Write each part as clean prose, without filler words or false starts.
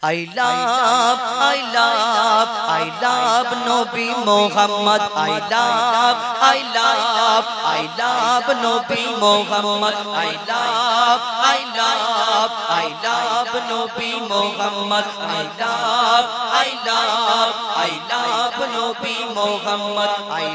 I love Nabi Muhammad. I love Nabi Muhammad. I love Nabi Muhammad. I love Nabi Muhammad. I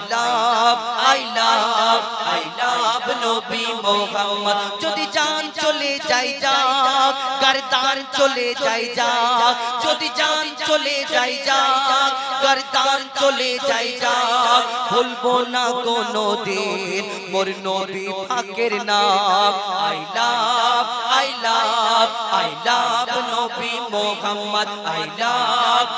love Nabi Muhammad. যদি জান চলে যাই যাক, গর্দান চলে যাই যাক, যদি জান চলে যাই যাক, গর্দান চলে যাই যাক, ভুলবো না কোনদিন মোর নবী পাকের নাম। I love Nabi Muhammad. I love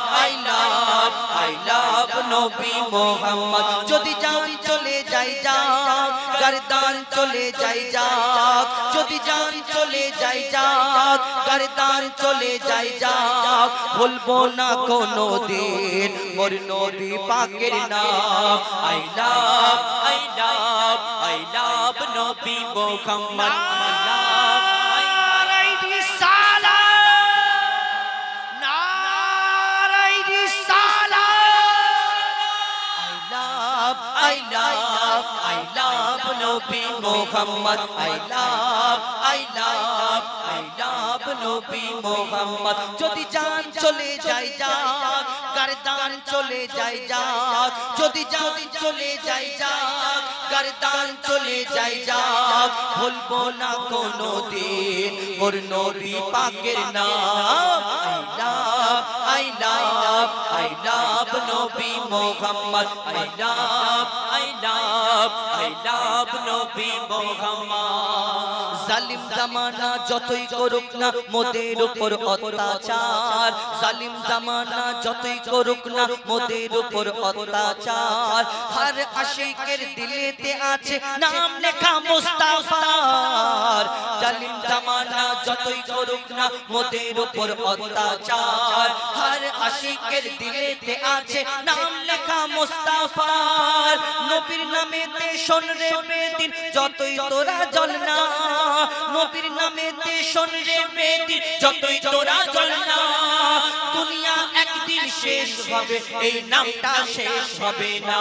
Nabi Muhammad. যদি জান চলে যাই যাক, গর্দান চলে যাই যাক, যদি জান চলে যাই যাক, গর্দান চলে যাই যাক, ভুলবো না কোনদিন মোর নবী পাকের নাম। I love Nabi Muhammad. I love Nabi Muhammad. I love Nabi Muhammad. যদি জান চলে যাই যাক, গর্দান চলে যাই যাক, যদি জান চলে যাই যাক, গর্দান চলে যাই যাক, ভুলবো না কোনদিন মোর নবী পাকের নাম। I love Nabi Muhammad. I love Nabi Muhammad. জালিম জামানা যতই করুক না মোদের উপর অত্যাচার, জালিম জামানা যতই করুক না মোদের উপর অত্যাচার, হর আশিকের দিলেতে আছে নাম লেখা মুস্তাফার। জালিম জামানা যতই করুক না মোদের উপর অত্যাচার, হর আশিকের দিলেতে আছে নাম লেখা মুস্তাফার। নবীর নামেতে শোন রে বেদিন যতই তোরা জ্বলনা, নবীর নামেতে শোন রে বেদিন যতই তোরা জ্বলনা, দুনিয়া একদিন শেষ হবে এই নামটা শেষ হবে না।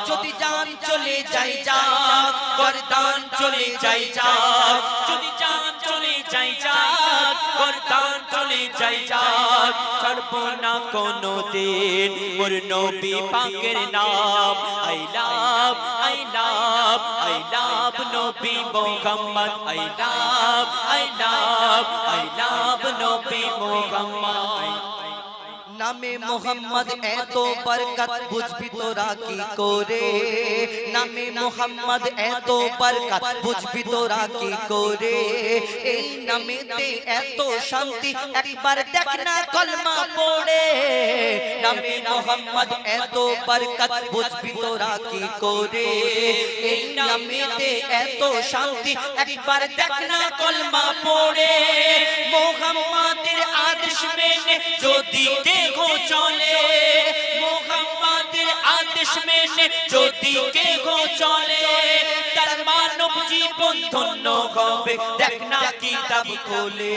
যদি জান চলে যাই যাক, গর্দান চলে যাই যাক, যদি জান চলে যাই যাক, গর্দান চলে যাই যাক, ছাড়বো না কোনদিন মোর নবী পাকের নাম। I love Nabi Muhammad. I love Nabi Muhammad. নামে মোহাম্মদ এত বরকত বুঝবি তোরা কি করে, নামে মোহাম্মদ এত বরকত বুঝবি তোরা কি করে, এই নামেতে এত শান্তি একবার দেখ না কলমা পড়ে। নামে মোহাম্মদ এত বরকত বুঝবি তোরা কি করে, এই নামেতে এত শান্তি একবার দেখ না কলমা পড়ে। মোহাম্মদের আদেশ মেনে যদি কেগো চলে, মোহাম্মদের আদেশ মেনে যদি কেগো চলে, তার মানব জীবন ধন্য হবে দেখ না কিতাব খোলে।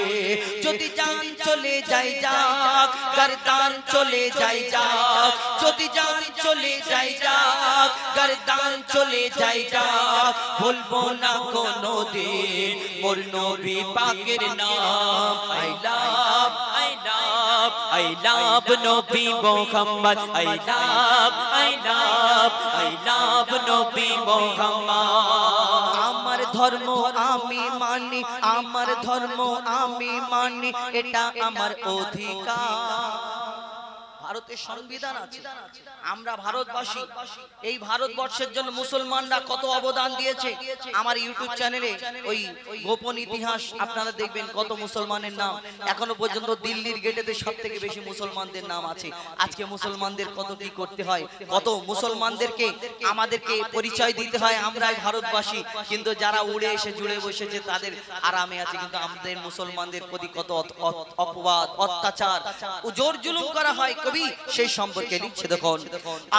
যদি জান চলে যাই যাক, গর্দান চলে যাই যাক, যদি জান চলে যাই যাক, গর্দান চলে যাই যাক, ভুলবো না কোনদিন মোর নবী পাকের নাম। I love Nabi Muhammad. I love Nabi Muhammad. আমার ধর্ম আমি মানি, আমার ধর্ম আমি মানি, এটা আমার অধিকার। ভারতের সংবিধান আছে, আমরা ভারতবাসী, এই ভারতবর্ষের জন্য মুসলমানরা কত অবদান দিয়েছে। আমার ইউটিউব চ্যানেলে ওই গোপন ইতিহাস আপনারা দেখবেন কত মুসলমানের নাম এখনো পর্যন্ত দিল্লির গেটেতে সবথেকে বেশি মুসলমানদের নাম আছে। আজকে মুসলমানদের কত কি করতে হয়, কত মুসলমানদেরকে আমাদেরকে পরিচয় দিতে হয় আমরাই ভারতবাসী, কিন্তু যারা উড়ে এসে জুড়ে বসেছে তাদের আরামে আছে, কিন্তু আমাদের মুসলমানদের প্রতি কত অপবাদ অত্যাচার ও জোর জুলুম করা হয়। কবি সেই সম্পর্কে লিখছে দেখুন,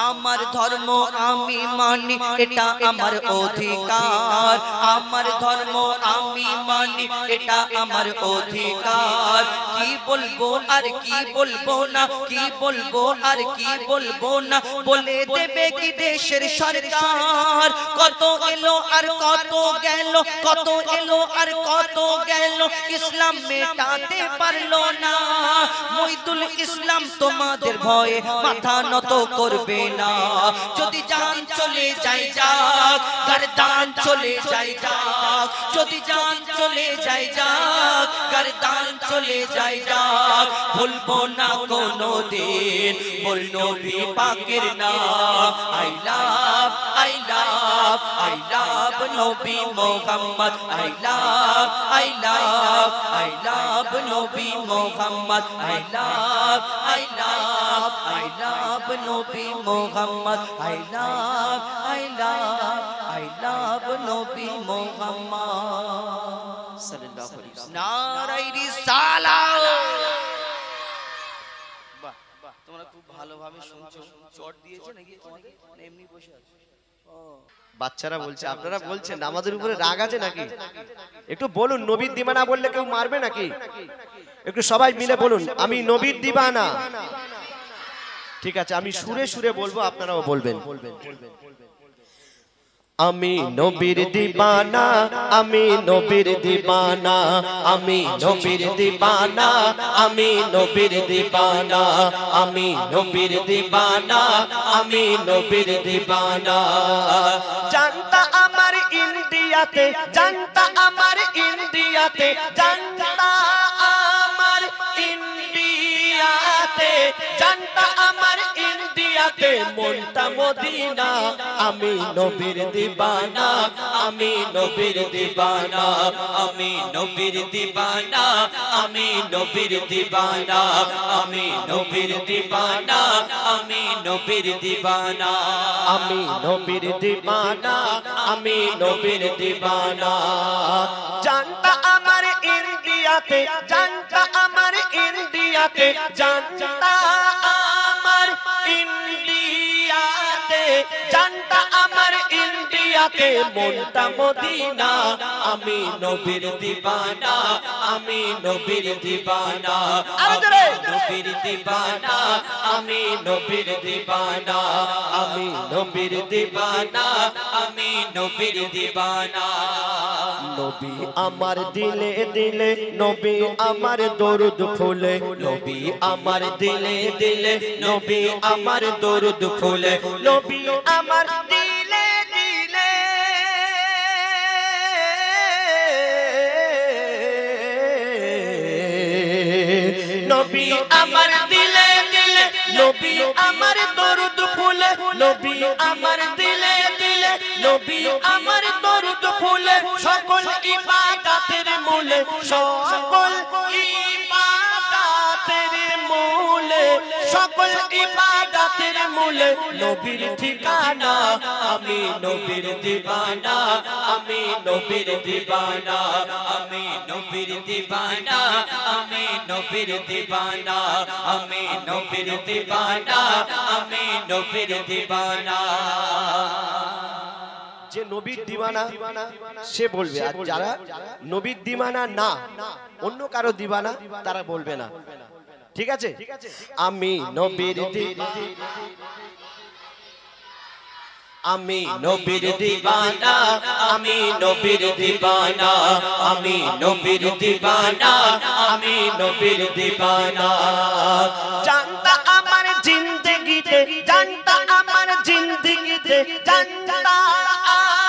আমার ধর্ম আমি মানি এটা আমার অধিকার, আমার ধর্ম আমি মানি এটা আমার অধিকার, কি বলবো আর কি বলবো না, কি বলবো আর কি বলবো না, বলে দেবে কি দেশের সরকার, কত এলো আর কত গেল, কত এলো আর কত গেল, ইসলাম মেটাতে পারলো না, মইদুল ইসলাম তোমাদের ভয়ে মাথা নত করবে না, যদি জান চলে যাই যাক, গর্দান চলে যাই যাক, যদি জান চলে যাই যাক, গর্দান চলে যাই যাক, ভুলবো না কোনো দিন বল নবী পাকের নাম, I love I love I love নবী Mohammad, I love I love I love নবী Mohammad, I love I love I love নবী Mohammad, I love I love I love নবী মোহাম্মদ সাল্লাল্লাহু আলাইহি ওয়াসাল্লাম। নারায়ে রিসালাত। বাহ বাহ, তোমরা খুব ভালোভাবে শুনছো। চট দিয়েছে নাকি তোমাদের, এমনি বসে আছো? বাচ্চারা বলছে, আপনারা বলছেন আমাদের উপরে রাগ আছে নাকি? একটু বলুন, নবীর দিবানা বললে কেউ মারবে নাকি? একটু সবাই মিলে বলুন, আমি নবীর দিবানা। ঠিক আছে, আমি সুরে সুরে বলবো, আপনারাও বলবেন। আমি নবীর দিবানা, আমি নবীর দিবানা, আমি নবীর দিবানা, আমি নবীর দিবানা, আমি নবীর দিবানা, আমি নবীর দিবানা। জানতা আমার ইন্ডিয়াতে, জানতা আমার ইন্ডিয়াতে, জানতা আমার ইন্ডিয়াতে, জানতা আমার ইন্ডিয়াতে, মনটা মদিনা, আমি নবীর দিবানা, আমি নবীর দিবানা, আমি নবীর দিবানা, আমি নবীর দিবানা, আমি নবীর দিবানা, আমি নবীর দিবানা, আমি নবীর দিবানা, আমি নবীর দিবানা। জানতা আমার ইন্ডিয়াতে, জানতা আমার ইন্ডিয়াতে, জানতা আমার ইন্ডিয়াতে, জানতা আমার ইন্ডিয়াতে, মনটা মদিনা, আমি নবীর দিবানা, আমি নবীর দিবানা, আমি নবীর দিবানা, আমি নবীর দিবানা, আমি নবীর দিবানা, আমি নবীর দিবানা। নবী আমার দিলে দিলে, নবী আমার দরুদ ফুলে, নবী আমার দিলে দিলে, নবী আমার দরুদ ফুলে, নবী আমার দিলে দিলে, নবী আমার দিলে দিলে, নবী আমার দরুদ ফুলে, নবী আমার দিলে দিলে, নবী আমার দরুদ ফুলে, সকল ইবাদতের মূলে, সকল ইবাদতের মূলে, সকল ইবাদতের মূলে, নবীর ঠিকানা, আমি নবীর দিবানা, আমি নবীর দিবানা, আমি নবীর দিবানা, আমি নবীর দিবানা, আমি নবীর দিবানা, আমি নবীর দিবানা। যে নবীর দিবানা সে বলবে, আর যারা নবীর দিবানা না, অন্য কারো দিবানা, তারা বলবে না। ঠিক আছে, আমি নবীর দিবানা, আমি নবীর দিবানা, আমি নবীর দিবানা, আমি নবীর দিবানা, আমি নবীর দিবানা। জানতা আমার জিন্দেগিতে, জানতা আমার জিন্দেগিতে, জানতা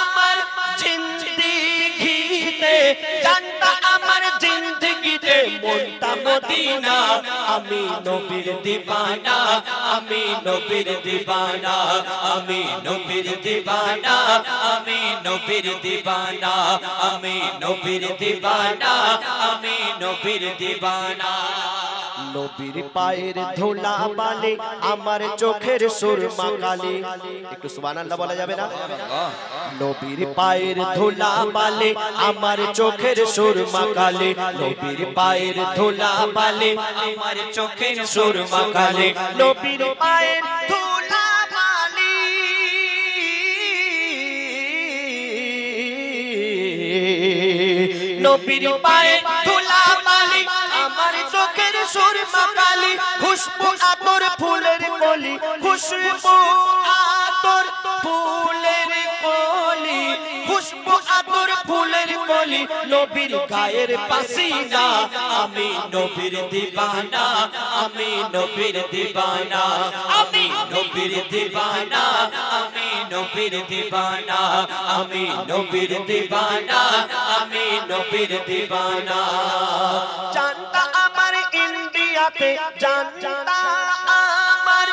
আমার জিন্দেগিতে, জানতা আমার জিন্দেগিতে, মনটা মদিনা, আমি নবীর দিবানা, আমি নবীর দিবানা, আমি নবীর দিবানা, আমি নবীর দিবানা, আমি নবীর দিবানা, আমি নবীর দিবানা। নবীর পায়ের ধুলা বালি আমার চোখের সুরমা কালি। একটু সুবহানাল্লাহ বলা যাবে না? নবীর পায়ের ধুলা বালি আমার চোখের সুরমা কালি। নবীর পায়ের ধুলা বালি আমার চোখের সুরমা কালি। নবীর পায়ের ধুলা বালি নবীর পায়ের ধুলা বালি আমার চোখের সুরমা কালি। খুশবু আতর ফুলের কলি, খুশবু আতর ফুলের কলি, খুশবু আতর ফুলের কলি। নবীর গায়ের পাসিনা আমি নবীর দিবানা, আমি নবীর দিবানা, আমি নবীর দিবানা, আমি নবীর দিবানা, আমি নবীর দিবানা, আমি নবীর দিবানা। জানতা আমার ইন্ডিয়াতে, জানতা আমার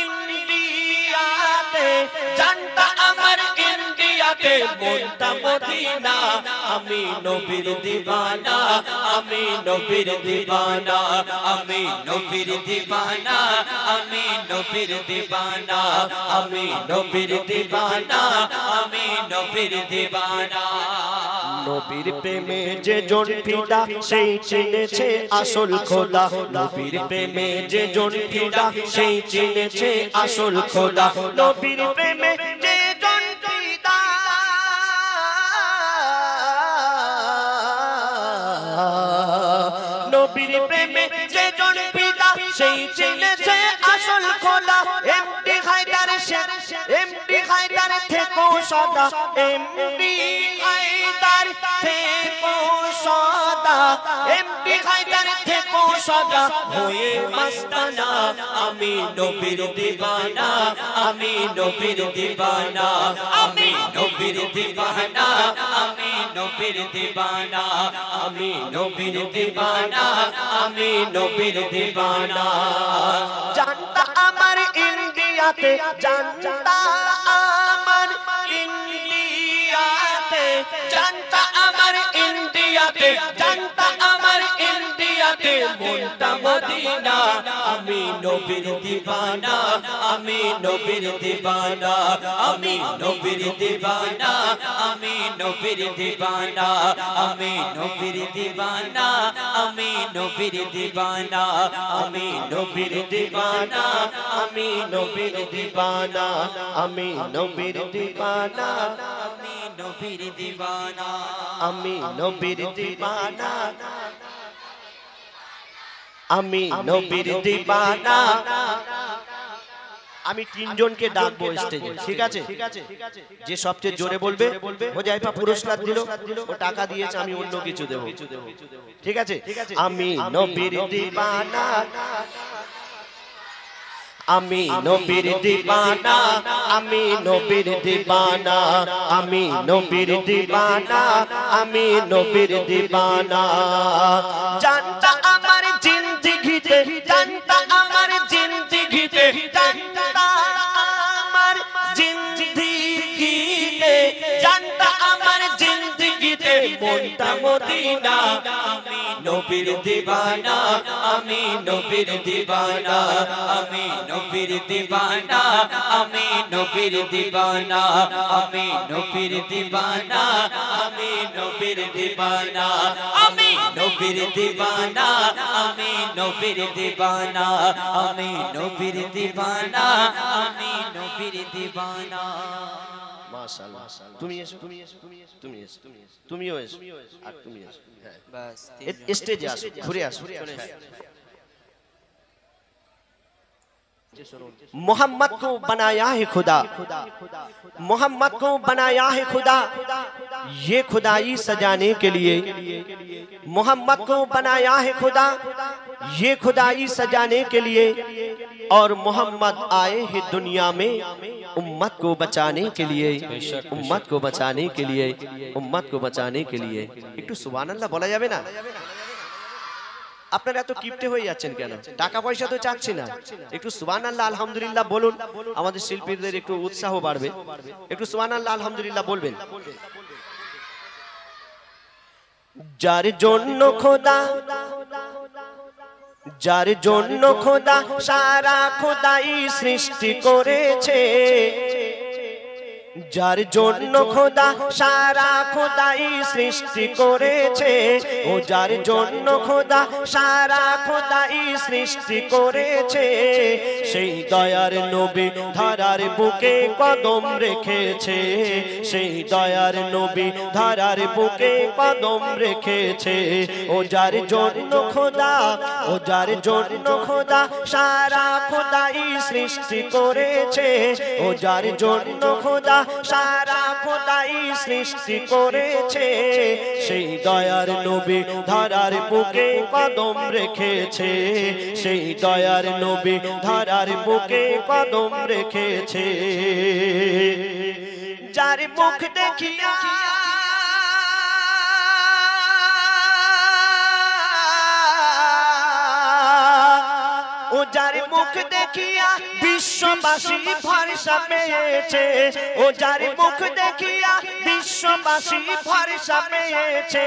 ইন্ডিয়াতে, জানতা আমার ইন্ডিয়াতে মনটা মদিনা। আমি নবীর দিবানা, আমি নবীর দিবানা, আমি নবীর দিবানা, আমি নবীর দিবানা, আমি নবীর দিবানা, আমি নবীর দিবানা। নবীর প্রেমে যে জন ফিদা সেই চিনেছে আসল খোদা। নবীর প্রেমে যে জন ফিদা সেই চিনেছে আসল খোদা। নবীর প্রেমে যে জন ফিদা, নবীর প্রেমে যে জন ফিদা সেই চিনেছে আসল খোদা। এমডি হায়দার শেখ, এমডি হায়দার থেকো সদা, এমডি হায়দার থেকো সদা, এমডি হায়দার থেকো সদা হয়ে মাস্তানা। আমি নবীর দিবানা, আমি নবীর দিবানা, আমি নবীর দিবানা, আমি নবীর দিবানা, আমি নবীর দিবানা, আমি নবীর দিবানা। জানতা আমার ইন্ডিয়াতে, জানতা আমার ইন্ডিয়াতে, জানতা আমার ইন্ডিয়াতে, জানতা আমার ইন্ডিয়াতে মনটা মদিনা। আমি নবীর দিবানা, আমি নবীর দিবানা, আমি নবীর দিবানা, আমি নবীর দিবানা, আমি নবীর দিবানা, আমি নবীর দিবানা, আমি নবীর দিবানা, আমি নবীর দিবানা, আমি নবীর দিবানা, আমি নবীর দিবানা, আমি নবীর দিবানা, আমি নবীর দিবানা। আমি তিনজনকে ডাকবো স্টেজে, ঠিক আছে? যে সবচেয়ে জোরে বলবে ও জায়ফা পুরস্কার দিল, ও টাকা দিয়েছে, আমি অন্য কিছু দেব, ঠিক আছে? আমি নবীর দিবানা, আমি নবীর দিবানা, আমি নবীর দিবানা, আমি নবীর দিবানা, আমি নবীর দিবানা। জানতা আমার জিন্দেগিতে, জানতা আমার জিন্দেগিতে, জানতা আমার জিন্দেগিতে, জানতা আমার জিন্দেগিতে মনটা মদিনা। আমি নবীর দিবানা, আমি নবীর দিবানা, আমি নবীর দিবানা, আমি নবীর দিবানা, আমি নবীর দিবানা, আমি নবীর দিবানা, আমি নবীর দিবানা, আমি নবীর দিবানা, আমি নবীর দিবানা, আমি নবীর দিবানা। মাশাআল্লাহ। তুমি এসো, তুমি এসো, তুমি এসো, তুমি এসো, তুমিও এসো, আর তুমি এসো। হ্যাঁ বাস, স্টেজে আসো, ঘুরে আসো। मोहम्मद को बनाया है खुदा, मोहम्मद को बनाया है खुदा ये खुदाई सजाने के लिए। मोहम्मद को बनाया है खुदा ये खुदाई सजाने के लिए। और मोहम्मद आए हैं दुनिया में उम्मत को बचाने के लिए, उम्मत को बचाने के लिए, उम्मत को बचाने के लिए। একটু সুবহানাল্লাহ বলা যাবে না? আপনারা এত কিপটে হয়ে যাচ্ছেন কেন? টাকা পয়সা তো চাচ্ছি না, একটু সুবহানাল্লাহ আলহামদুলিল্লাহ বলুন, আমাদের শিল্পীদের একটু উৎসাহ বাড়বে। একটু সুবহানাল্লাহ আলহামদুলিল্লাহ বলবেন। যার জন্য খোদা, যার জন্য খোদা সারা খোদাই সৃষ্টি করেছে, যার জন্য খোদা সারা খোদাই সৃষ্টি করেছে, ও যার জন্য খোদা সারা খোদাই সৃষ্টি করেছে, সেই দয়ার নবী ধরার বুকে কদম রেখেছে, সেই দয়ার নবী ধরার বুকে কদম রেখেছে। ও যার জন্য খোদা, ও যার জন্য খোদা সারা খোদাই সৃষ্টি করেছে, ও যার জন্য খোদা সারা খোদাই সৃষ্টি করেছে, সেই দয়ার নবী ধরার বুকে কদম রেখেছে, সেই দয়ার নবী ধরার বুকে কদম রেখেছে। যার মুখ দেখিয়া ও যার মুখ দেখিয়া বিশ্ববাসী ভরসা পেয়েছে, ও যার মুখ দেখিয়া বিশ্ববাসী ভরসা পেয়েছে,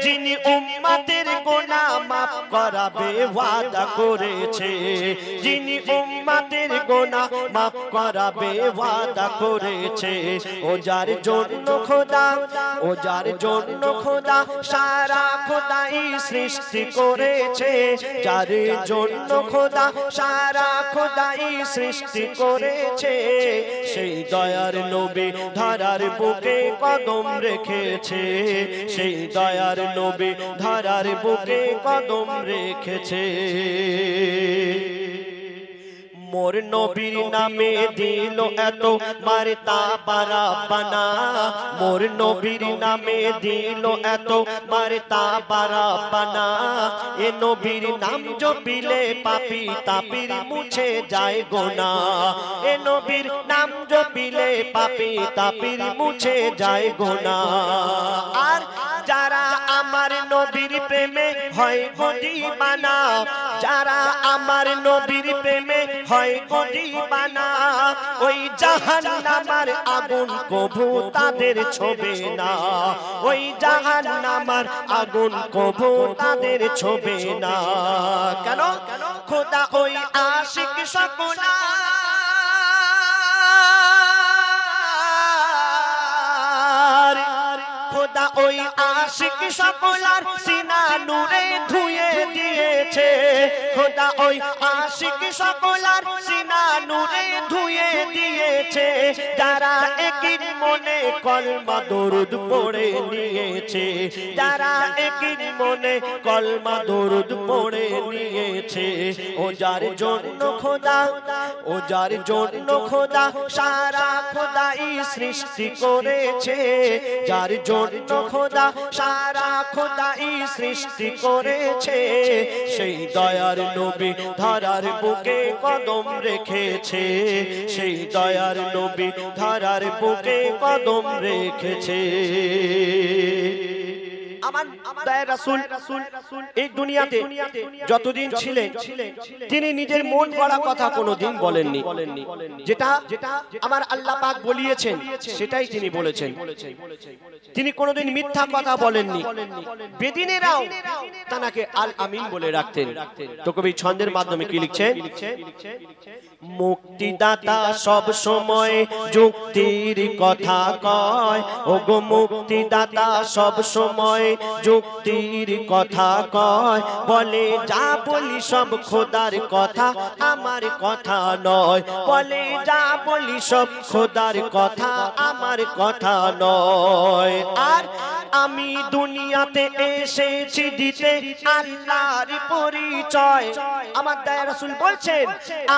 যিনি উম্মতের গুনাহ মাফ করাবে ওয়াদা করেছে, যিনি উম্মতের গুনাহ মাফ করাবে ওয়াদা করেছে। ও যার জন্য খোদা, ও যার জন্য খোদা সারা খোদাই সৃষ্টি করেছে, যার জন্য খোদা সারা খোদাই সৃষ্টি করেছে, সেই দয়ার নবী ধরার বুকে কদম রেখেছে, সেই দয়ার নবী ধরার বুকে কদম রেখেছে। মোর নবীর নামে দিল এত মারতাবা রাব্বানা, মোর নবীর নামে দিল এত মারতাবা রাব্বানা, এ নবীর নাম জপিলে পাপী তাপির মুছে যায় গুনাহ, এ নবীর নাম জপিলে পাপী তাপির মুছে যায় গুনাহ। আর যারা আমার নবীর প্রেমে হয় গো দিওয়ানা, যারা আমার নবীর প্রেমে হয় গো দিওয়ানা, ওই জাহান্নামের আগুন কভু তাদের ছোবে না, ওই জাহান্নামের আগুন কভু তাদের ছোবে না। কেন? খোদা ওই আশিক সকনা খোদা ওই আশিক সকলার সিনা নূরে ধুয়ে দিয়েছে, খোদা ওই আশিক সকলার সিনা নূরে ধুয়ে দিয়েছে, যারা একই মনে কলমা দরুদ পড়ে নিয়েছে, যারা একই মনে কলমা দরুদ পড়ে নিয়েছে। ও যার জন্য খোদা, ও যার জন্য খোদা সারা খোদাই সৃষ্টি করেছে, যার জন্য খোদা সারা খোদাই সৃষ্টি করেছে, সেই দয়ার নবী ধরার বুকে কদম রেখেছে, সেই দয়ার নবী ধরার বুকে কদম রেখেছে। আমার দয়ার রাসূল এই দুনিয়াতে যতদিন ছিলেন তিনি নিজের মন গড়া কথা কোনোদিন বলেননি, যেটা আমার আল্লাহ পাক বলিয়েছেন সেটাই তিনি বলেছেন, তিনি কোনোদিন মিথ্যা কথা বলেননি। বেদিনেরাও তাকে আল আমিন বলে রাখতেন। তো কবি ছন্দের মাধ্যমে কি লিখছেন? মুক্তিদাতা সব সময় যুক্তির কথা কয়, ওগো মুক্তিদাতা সব সময় যুক্তির কথা কয়, বলে যা বলি সব খোদার কথা আমার কথা নয়, বলে যা বলি সব খোদার কথা আমার কথা নয়। আর আমি দুনিয়াতে এসেছি দিতে আল্লাহর পরিচয়, আমার দয়ার রাসূল বলছেন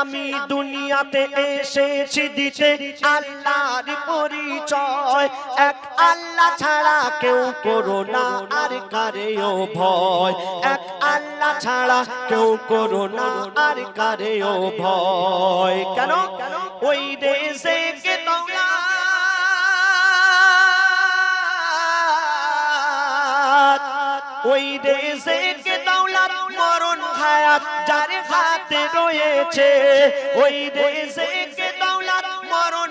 আমি দুনিয়াতে এসেছি দিতে আল্লাহর পরিচয়, এক আল্লাহ ছাড়া কেউ করো না আর কারেও ভয়, এক আল্লাহ ছাড়া কেউ করো না আর কারেও ভয়। কেন? ওই দেশে কে ওই দেশে কে দৌলত মরণ হায়াত যার হাতে রয়েছে, ওই দেশে কে দৌলত মরণ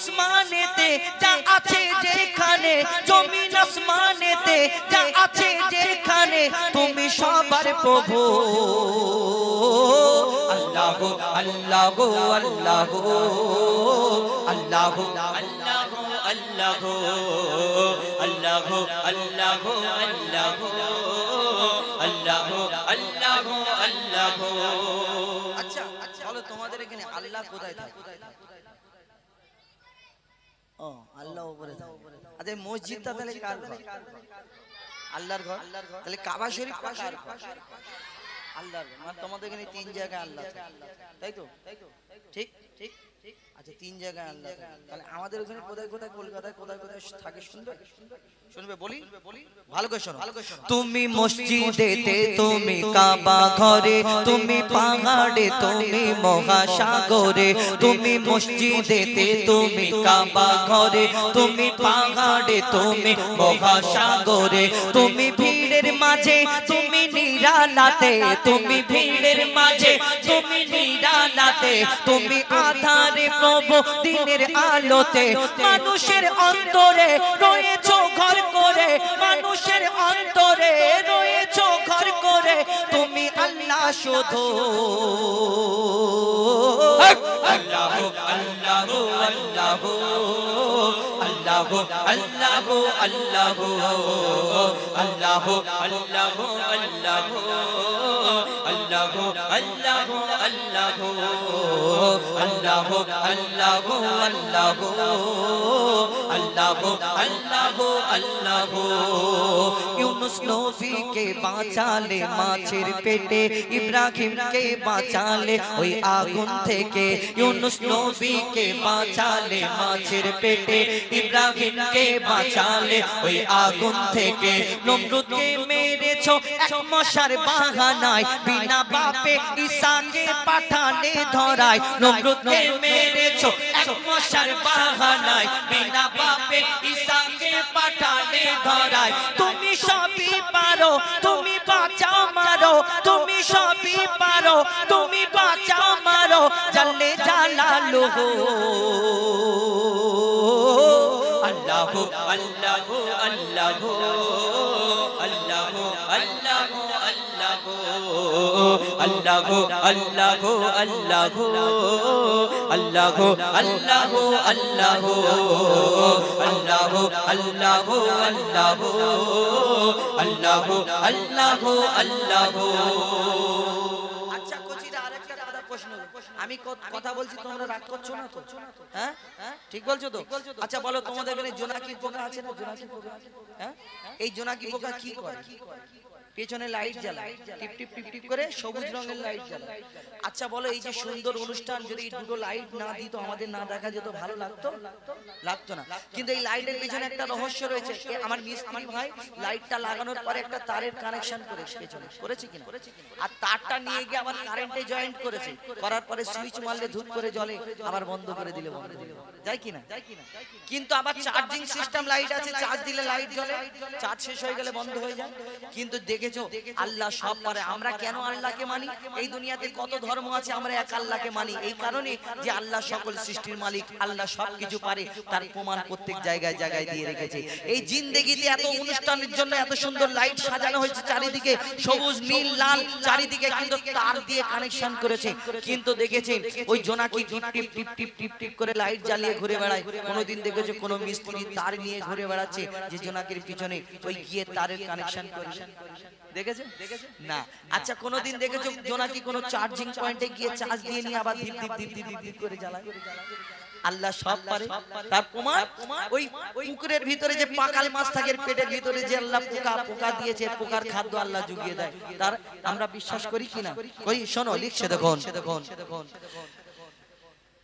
আসমানেতে যা আছে যেখানে, জমিন আসমানেতে যা আছে যেখানে, তুমি সবার প্রভু। আল্লাহ আল্লাহ আল্লাহ আল্লাহ আল্লাহ আল্লাহ আল্লাহ আল্লাহ আল্লাহ আল্লাহ আল্লাহ। আচ্ছা বলো তোমাদের এখানে আল্লাহ কোথায় থাকে? ও আল্লাহ উপরে থাকে। আচ্ছা মসজিদটা তাহলে কার ঘর? আল্লাহর ঘর। তাহলে কাবা শরীফ কার ঘর? আল্লাহর ঘর। মানে তোমাদের এখানে তিন জায়গায় আল্লাহ থাকে, তাই তো? ঠিক ঠিক। আচ্ছা তিন জায়গায় আল্লাহ থাকে। তাহলে আমাদের ওখানে কোথায় কোথায়, কলকাতায় কোথায় কোথায় থাকে শুনবে? শুনবে বলি ভালো করে শোনো। তুমি মসজিদেতে, তুমি কাবা ঘরে, তুমি পাহাড়ে, তুমি মহাসাগরে। তুমি মসজিদেতে, তুমি কাবা ঘরে, তুমি পাহাড়ে, তুমি মহাসাগরে। তুমি ভিড়ের মাঝে, তুমি নিরালাতে, তুমি ভিড়ের মাঝে, তুমি নিরালাতে, তুমি আধারে প্রভু দিনের আলোতে। মানুষের অন্তরে রয়েছো ঘর করে, মানুষের অন্তরে রয়েছো ঘর করে, তুমি আল্লাহ শুধু। আল্লাহ আল্লাহ আল্লাহ আল্লাহ আল্লাহ আল্লাহ আল্লাহ আল্লাহ আল্লাহ আল্লাহ আল্লাহ আল্লাহ আল্লাহ আল্লাহ আল্লাহ আল্লাহ আল্লাহ। ইউনুস নবীকে বাঁচালে মাছের পেটে, ইব্রাহিমকে বাঁচালে ওই আগুন থেকে। ইউনুস নবীকে বাঁচালে মাছের পেটে, ইব্রাহিমকে বাঁচালে ওই আগুন থেকে। নমরুদকে মেরেছো এক মশার বাহানায়, বিনা বাপে ঈসাকে পাঠালে ধরায়। নমরুদকে মেরেছো এক মশার বাহানায়, বিনা বাপে ঈসাকে পাঠালে ধরায়। তুমি সবই পারো, তুমি বাঁচাও মারো, তুমি সবই পারো, তুমি বাঁচাও মারো। জাল্লে জালালুহু আল্লাহ আল্লাহ আল্লাহ আল্লাহ আল্লাহ আল্লাহ আল্লাহ আল্লাহ আল্লাহ আল্লাহ আল্লাহ আল্লাহ আল্লাহ আল্লাহ আল্লাহ আল্লাহ আল্লাহ। আচ্ছা কোচিরা আরেকটা কথা প্রশ্ন, আমি কথা বলছি তোমরা রাগ করছো না তো? হ্যাঁ ঠিক বলছো তো? আচ্ছা বলো তোমাদের এখানে জোনাকি পোকা আছে না? জোনাকি পোকা, হ্যাঁ এই জোনাকি পোকা কি করে? পেছনে লাইট জ্বালায়, টিপ টিপ টিপ টিপ করে সবুজ রঙের লাইট জ্বালায়। আচ্ছা বলো এই যে সুন্দর অনুষ্ঠান যদি দুটো লাইট না দিত, আমাদের না দেখা যেত, ভালো লাগতো? লাগতো না। কিন্তু এই লাইটের পেছনে একটা রহস্য রয়েছে। আমার মিস্ত্রি ভাই লাইটটা লাগানোর পরে একটা তারের কানেকশন করেছে, পেছনে করেছে কিনা, আর তারটা নিয়ে গিয়ে আবার কারেন্টে জয়েন্ট করেছে, করার পরে সুইচ মারলে ধূপ করে জ্বলে, আবার বন্ধ করে দিলে বন্ধ যায় কিনা। কিন্তু আবার চার্জিং সিস্টেম লাইট আছে, চার্জ দিলে লাইট জ্বলে, চার্জ শেষ হয়ে গেলে বন্ধ হয়ে যায়। কিন্তু দেখেছো আল্লাহ সব পারে। আমরা কেন আল্লাহকে মানি? এই দুনিয়াতে কত ধর্ম আছে, আমরা এক আল্লাহকে মানি এই কারণে যে আল্লাহ সকল সৃষ্টির মালিক, আল্লাহ সবকিছু পারে, তার প্রমাণ প্রত্যেক জায়গায় জায়গায় দিয়ে রেখেছে। এই জিন্দেগিতে এত অনুষ্ঠানের জন্য এত সুন্দর লাইট সাজানো হয়েছে, চারিদিকে সবুজ নীল লাল চারিদিকে, কিন্তু তার দিয়ে কানেকশন করেছে। কিন্তু দেখেছেন ওই জোনাকি টিপ টিপ টিপ টিপ টিপ টিপ করে লাইট জ্বালিয়ে ঘুরে বেড়ায়। কোনোদিন দেখেছো কোনো মিস্ত্রি তার নিয়ে ঘুরে বেড়াচ্ছে যে জোনাকির পিছনে ওই গিয়ে তারের কানেকশন করে? দেখেছো না? আচ্ছা কোনোদিন দেখেছো জোনাকি কোনো চার্জিং পয়েন্টে গিয়ে চার্জ দিয়ে নিয়ে আবার ধীপ ধীপ ধীপ ধীপ ধীপ করে জ্বালায়? আল্লাহ সব পারে। তার প্রমাণ ওই পুকুরের ভিতরে যে পাকাল মাছ থাকে, পেটের ভিতরে যে আল্লাহ পোকা দিয়েছে, পোকার খাদ্য আল্লাহ জুগিয়ে দেয়, তার আমরা বিশ্বাস করি কিনা? করি। শোনো লিখছে দেখুন,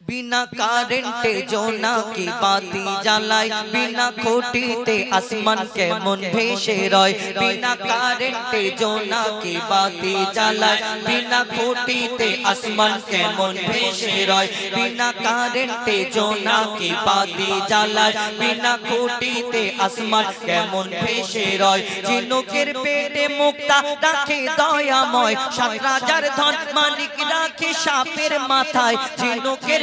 बिना कारेंटे जोनाकी बाती जलाय, बिना खोटीते आसमान के मन भेसे रय। बिना कारेंटे जोनाकी बाती जलाय, बिना खोटीते आसमान के मन भेसे रय। बिना कारेंटे जोनाकी बाती जलाय, बिना खोटीते आसमान के मन भेसे रय। झिनुकेर पेटे मुक्ता राखे दयामय, 7 राजार धन मानिक राखे सापेर माथाय। झिनुकेर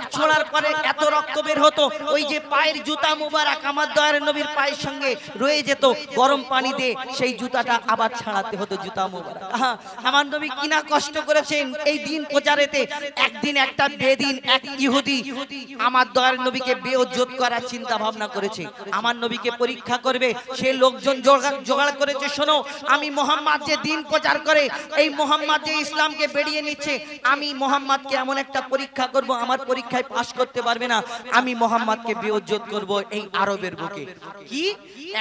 পাথর ছোড়ার পরে এত রক্ত বের হতো, ওই যে পায়ের জুতা মুবারক আমার দয়ার নবীর পায়ের সঙ্গে রয়ে যেত, গরম পানি দিয়ে সেই জুতাটা আবার ছাড়াতে হতো জুতা মুবারক। আমার নবী কিনা কষ্ট করেছেন এই দিন প্রচারেতে। একদিন একটা বেদিন, এক ইহুদি আমার দয়ার নবীকে বেইজ্জত করার চিন্তা ভাবনা করেছে, আমার নবীকে পরীক্ষা করবে। সে লোকজন জোগাড় করেছে, শোনো আমি মোহাম্মদ যে দিন প্রচার করে, এই মোহাম্মদ যে ইসলামকে বেরিয়ে নিচ্ছে, আমি মোহাম্মদকে এমন একটা পরীক্ষা করব, আমার পরীক্ষায় পাশ করতে পারবে না, আমি মোহাম্মদকে বেইজ্জত করব এই আরবের বুকে। কি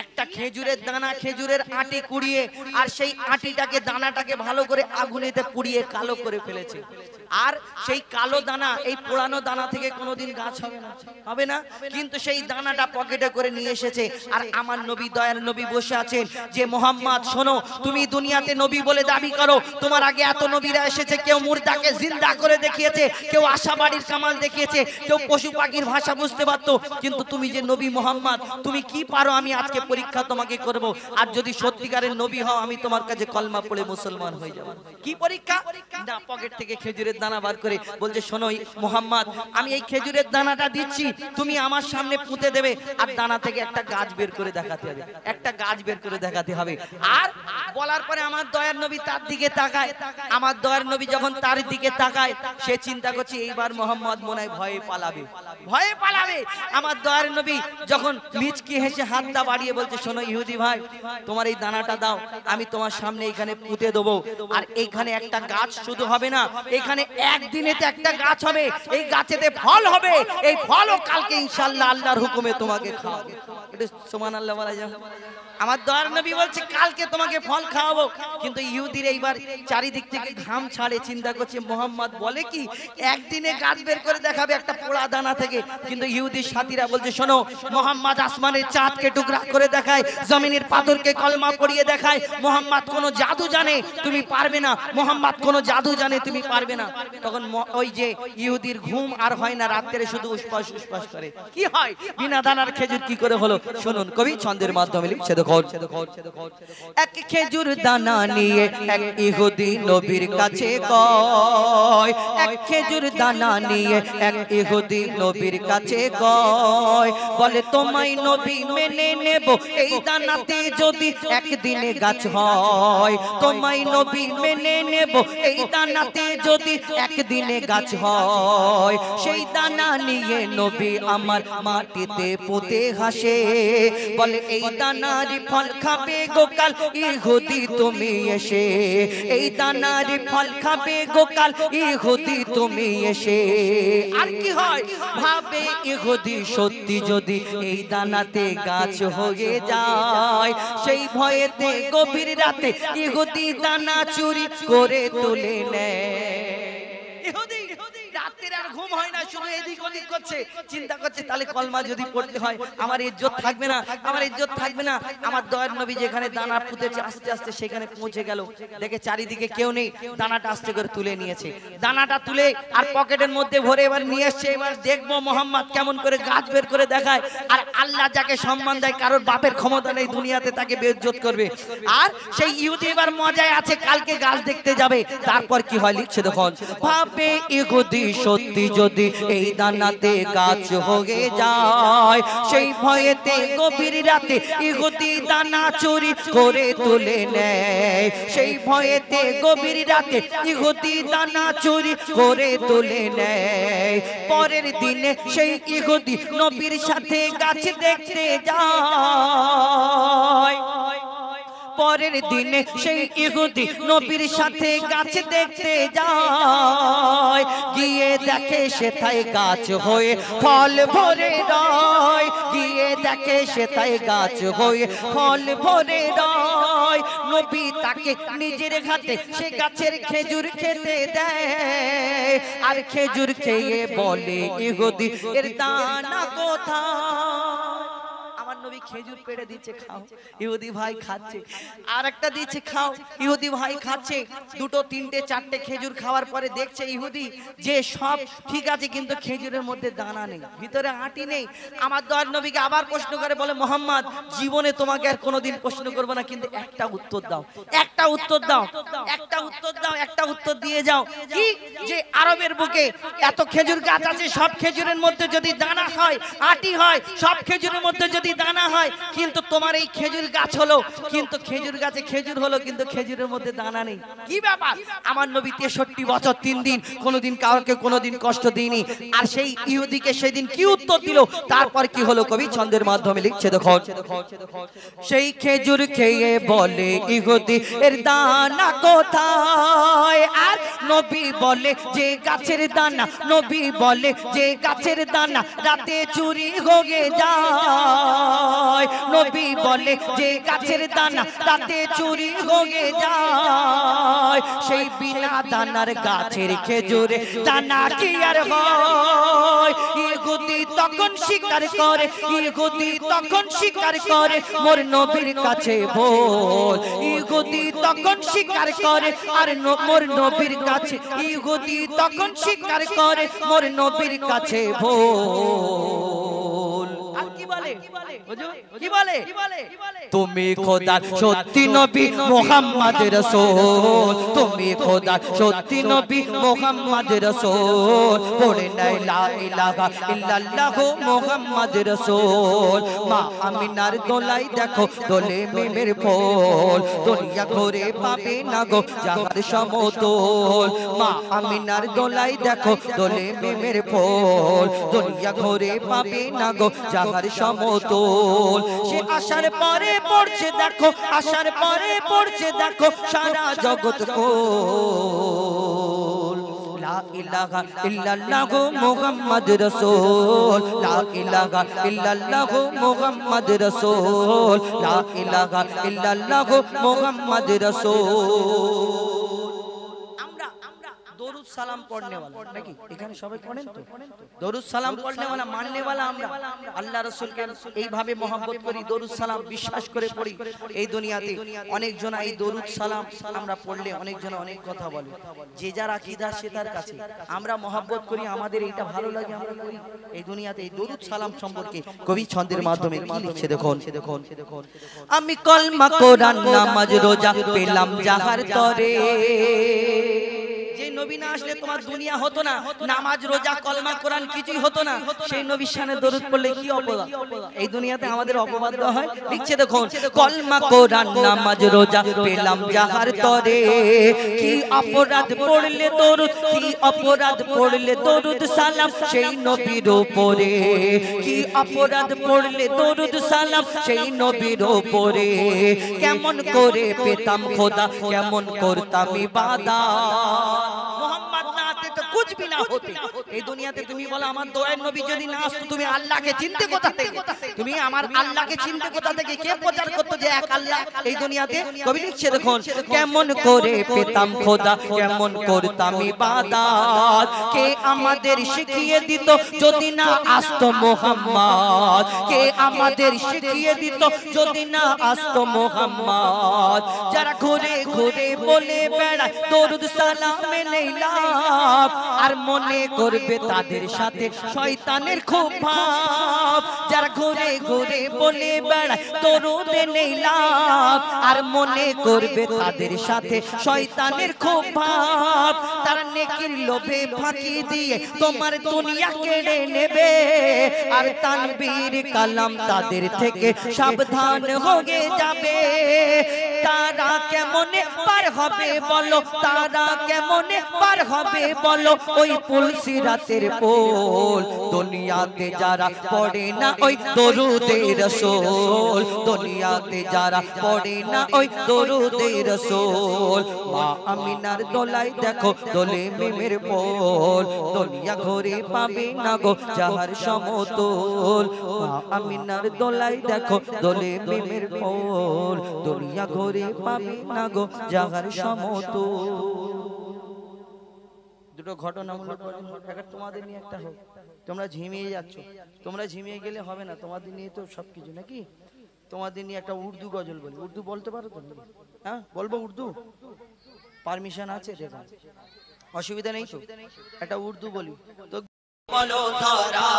একটা খেজুরের দানা, খেজুরের আটি কুড়িয়ে, আর সেই আটিটাকে দানাটাকে ভালো করে আগুনেতে পুড়িয়ে কালো করে ফেলেছে। আর সেই কালো দানা, এই পোড়ানো দানা থেকে কোনোদিন গাছ হবে না, হবে না, কিন্তু সেই দানাটা পকেটে করে নিয়ে এসেছে। আর আমার নবী দয়ার নবী বসে আছেন যে মোহাম্মদ শোনো, তুমি দুনিয়াতে নবী বলে দাবি করো, তোমার আগে এত নবীরা এসেছে, কেউ মুর্দাকে জিন্দা করে দেখিয়েছে, কেউ আশাবাড়ির কামাল দেখিয়েছে, কেউ পশু পাখির ভাষা বুঝতে পারতো, কিন্তু তুমি যে নবী মোহাম্মদ, তুমি কি পারো? আমি আজকে পরীক্ষা তোমাকে করব, আর যদি সত্যিকারের নবী হও আমি তোমার কাছে কলমা পড়ে মুসলমান হয়ে যাব। কি পরীক্ষা? না, পকেট থেকে খেজুরের দানা বার করে বলছে, শোনো মোহাম্মদ, আমি এই খেজুরের দানাটা দিচ্ছি, তুমি আমার সামনে পুঁতে দেবে, আর দানা থেকে একটা গাছ বের করে দেখাতে হবে, একটা গাছ বের করে দেখাতে হবে। আর বলার পরে আমার দয়ার নবী তার দিকে তাকায়। আমার দয়ার নবী যখন তার দিকে তাকায়, সে চিন্তা করছে এইবার মোহাম্মদ মনে হয় ভয়ে পালাবে, ভয়ে পালাবে। আমার দয়ার নবী যখন মিচকি হেসে হাতটা বাড়িয়ে বলছে, শোনো ইহুদি ভাই, তোমার এই দানাটা দাও, আমি তোমার সামনে এখানে পুঁতে দেবো, আর এইখানে একটা গাছ শুধু হবে না, এখানে একদিনেতে একটা গাছ হবে, এই গাছেতে ফল হবে, এই ফলও কালকে ইনশাআল্লাহ আল্লাহর হুকুমে তোমাকে খাওয়াবে। এটা সুবহানাল্লাহ বলা যায়। আমার দয়ার নবী বলছে কালকে তোমাকে ফল খাওয়াবো। কিন্তু ইহুদির এইবার চারিদিক থেকে ঘাম ছাড়ে, চিন্তা করছে মোহাম্মদ বলে কি একদিনে গাছ বের করে দেখাবে একটা পোড়া দানা থেকে। কিন্তু ইহুদির সাথীরা বলছে, শোনো মোহাম্মদ আসমানের চাঁদকে টুকরা করে দেখায়, জমিনের পাথরকে কলমা পড়িয়ে দেখায়, মোহাম্মদ কোন জাদু জানে, তুমি পারবে না, মোহাম্মদ কোন জাদু জানে, তুমি পারবে না। তখন ওই যে ইহুদির ঘুম আর হয় না, রাত্রে শুধু উসপাস উসপাস করে। কি হয়? বিনা দানার খেজুর কি করে হলো? শুনুন, কবি ছন্দের মাধ্যমে লিখছে, দেখো এক খেজুর দানা নিয়ে এক ইহুদি নবীর কাছে কয়, এক খেজুর দানা নিয়ে এক ইহুদি নবীর কাছে কয়, বলে তোমায় নবী মেনে নেব এই দানাতে যদি একদিনে গাছ হয়, তোমায় নবী মেনে নেব এই দানাতে যদি একদিনে গাছ হয়। সেই দানা নিয়ে নবী আমার মাটিতে পুঁতে হাসে, বলে এই দানার ফল খাবে গোকাল ইহুদি তুমি এসে, এই দানার ফল খাবে গোকাল ইহুদি তুমি এসে। আর কি হয়? ভাবে ইহুদি সত্যি যদি এই দানাতে গাছ হয়ে যায়, সেই ভয়েতে গভীর রাতে ইহুদি দানা চুরি করে তুলে নেয়। ইহুদি রাতের আর ঘুম হয় না, শুধু এদিক ওদিক করছে, চিন্তা করছে তাহলে কলমা যদি পড়তে হয় আমার ইজ্জত থাকবে না, আমার ইজ্জত থাকবে না। আমার দয়ার নবী যেখানে দানা পুঁতেছে আস্তে আস্তে সেখানে পৌঁছে গেল, দেখে চারিদিকে কেউ নেই, দানাটা আস্তে করে তুলে নিয়েছে, দানাটা তুলে আর পকেটের মধ্যে ভরে এবার নিয়ে এসছে। এবার দেখবো মোহাম্মদ কেমন করে গাছ বের করে দেখায়। আর আল্লাহ যাকে সম্মান দেয়, কারোর বাপের ক্ষমতা নেই দুনিয়াতে তাকে বেইজ্জত করবে। আর সেই ইহুদি এবার মজায় আছে, কালকে গাছ দেখতে যাবে। তারপর কি হয় লিখছে দেখুন, ভাবে ইহুদি সত্যি যদি এই দানাতে গাছ হয়ে যায়, সেই ভয়েতে গভীর রাতে ইহুদি দানা চুরি করে তুলে নেয়, সেই ভয়েতে গভীর রাতে ইহুদি দানা চুরি করে তুলে নেয়। পরের দিনে সেই ইহুদি নবীর সাথে গাছ দেখতে যায়, পরের দিনে সেই ইহুদি নবীর সাথে গাছ দেখতে যায়, গিয়ে দেখে সেথায় গাছ হয়ে ফল ভরে রয়, গিয়ে দেখে সেথায় গাছ হয়ে ফল ভরে রয়। নবী তাকে নিজের হাতে সে গাছের খেজুর খেতে দেয়, আর খেজুর খেয়ে বলে ইহুদি এর দানা কোথায়? আমার নবী খেজুর পেড়ে দিচ্ছে, খাও। ইহুদি ভাই খাচ্ছে। আর একটা দিচ্ছে, খাও। ইহুদি ভাই খাচ্ছে। দুটো তিনটে চারটে খেজুর খাওয়ার পরে দেখছে ইহুদি যে সব ঠিক আছে, কিন্তু খেজুরের মধ্যে দানা নেই, ভিতরে আটি নেই। আমার দয়ার নবীকে আবার প্রশ্ন করে, বলে মোহাম্মদ জীবনে তোমাকে আর কোনোদিন প্রশ্ন করবো না, কিন্তু একটা উত্তর দাও, একটা উত্তর দাও, একটা উত্তর দাও, একটা উত্তর দিয়ে যাও। কি? যে আরবের বুকে এত খেজুর গাছ আছে, সব খেজুরের মধ্যে যদি দানা হয়, আটি হয়, সব খেজুরের মধ্যে যদি দানা হয়, কিন্তু তোমার এই খেজুর গাছ হলো, কিন্তু খেজুর গাছে খেজুর হলো, কিন্তু খেজুরের মধ্যে দানা নেই। কি ব্যাপার? আমার নবী 63 বছর 3 দিন কোনোদিন কাউকে কোনোদিন কষ্ট দিইনি। আর সেই ইহুদিকে সেদিন কি উত্তর দিল, তারপর কি হলো কবি ছন্দের মাধ্যমে লিখছে দেখো। সেই খেজুর খেয়ে বলে ইহুদি এর দানা কোথায়, আর নবী বলে যে গাছের দানা, নবী বলে যে গাছের দানা রাতে চুরি হয়ে যায়, নবী বলে যে গাছের দানা রাতে চুরি হয়ে যায়। সেই বিনা দানার গাছের খেজুরে দানা কি আর হয়? ইহুদি তখন স্বীকার করে, ইহুদি তখন স্বীকার করে মোর নবীর কাছে বল, ইহুদি তখন স্বীকার করে আর মোর নবীর কাছে, ইহুদি তখন স্বীকার করে মোর নবীর কাছে বল। আর কি বলে? কি বলে? তুমি খোদার সত্যি নবী মুহাম্মদ রাসূল, তুমি খোদার সত্যি নবী মুহাম্মদ রাসূল, পড়ে নাই লা ইলাহা ইল্লাল্লাহ মুহাম্মদ রাসূল। মা আমিনার দোলাই দেখো দোলে মেমের ফল, দুনিয়া ঘুরে পাবে না গো জাহার সমতল। মা আমিনার দোলাই দেখো দোলে মেমের ফল, দুনিয়া ঘুরে পাবে না গো জাহার সমতল। সে আসার পরে পড়ছে দেখো, আসার পরে পড়ছে দেখো সারা জগৎ কোল। লা ইলাহা ইল্লাল্লাহু মুহাম্মদ রাসূল, লা ইলাহা ইল্লাল্লাহু মুহাম্মদ রাসূল, লা ইলাহা ইল্লাল্লাহু মুহাম্মদ রাসূল। দরুদ সালাম পড়নে वाला নাকি এখানে সবাই পড়েন তো? দরুদ সালাম পড়নে वाला মাননে वाला আমরা আল্লাহ রাসূলকে এইভাবে মহব্বত করি, দরুদ সালাম বিশ্বাস করে পড়ি। এই দুনিয়াতে অনেক জন এই দরুদ সালাম আমরা পড়লে অনেক জন অনেক কথা বলে, যে যার আকীদা সে তার কাছে। আমরা মহব্বত করি, আমাদের এইটা ভালো লাগে, আমরা করি। এই দুনিয়াতে এই দরুদ সালাম সম্পর্কে কবি ছন্দের মাধ্যমে কি লিখছে দেখুন। আমি কলমা কোরআন নামাজ রোজা পেলাম যাহার তরে, যে নবী না আসলে তোমার দুনিয়া হতো না, নামাজ রোজা কলমা কোরআন কিছুই হতো না। সেই নবীর শানে দরুদ পড়লে কি অপবাদ? এই দুনিয়াতে আমাদের অপবাদ দেওয়া হয়। লিখছে দেখুন, কলমা কোরআন নামাজ রোজা পেলাম যাহার তরে, কি অপরাধ পড়লে দরুদ, কি অপরাধ পড়লে দরুদ সালাম সেই নবীর উপরে, কি অপরাধ পড়লে দরুদ সালাম সেই নবীর উপরে। কেমন করে পেতাম খোদা, কেমন করতাম ইবাদত, মোহাম্মদ না আতে তো কুছ ভি না হতে। এই দুনিয়াতে তুমি বলো আমার দয়ার নবী যদি না আসতো, তুমি আল্লাহকে চিনতে কোথা থেকে? তুমি আমার আল্লাহকে চিনতে কোথা থেকে? কে প্রচার করতো যে এক আল্লাহ এই দুনিয়াতে? কবি লিখছে দেখুন, কেমন করে পেতাম খোদা, কেমন করতাম ইবাদত, কে আমাদের শিখিয়ে দিত যদি না আসতো মুহাম্মদ, কে আমাদের শিখিয়ে দিত যদি না আসতো মুহাম্মদ। যারা ঘুরে ঘুরে বলে বেড়ায় দরুদ সালামে নেই লাভ, আর মনে করবে তাদের সাথে শয়তানের খুব ভাব। যারা ঘুরে ঘুরে বলে বেড়ায় দরুদে নেই লাভ, আর মনে করবে তাদের সাথে শয়তানের খুব ভাব। তারা নেকির লোভে ফাঁকি দিয়ে তোমার দুনিয়া কেড়ে নেবে, আর তানবীর কালাম তাদের থেকে সাবধান হয়ে যাবে। তারা কেমনে পার হবে বলো, তারা কেমনে পার হবে বলো ওই পুল সিরাতের পোল। দুনিয়াতে যারা পড়ে না ওই দরুদে রাসূল, দুনিয়াতে যারা পড়ে না ওই দরুদে রাসূল। মা আমিনার দোলাই দেখো দোলে মেমের পোল, দুনিয়া ঘুরে পাবে না গো যাহার সমতল। মা আমিনার দোলাই দেখো দোলে মেমের পোল, দুনিয়া ঘুরে পাবে না গো যাহার সমতল। দুটো ঘটনামূলক একটা তোমাদের নিয়ে একটা হোক। তোমরা ঝিমিয়ে যাচ্ছ, তোমরা ঝিমিয়ে গেলে হবে না, তোমাদের নিয়ে তো সবকিছু নাকি। তোমাদের নিয়ে একটা উর্দু গজল বলি। উর্দু বলতে পারো তো? হ্যাঁ বলবো উর্দু? পারমিশন আছে? দেখো অসুবিধা নেই তো, একটা উর্দু বলি তো। বলো ধরা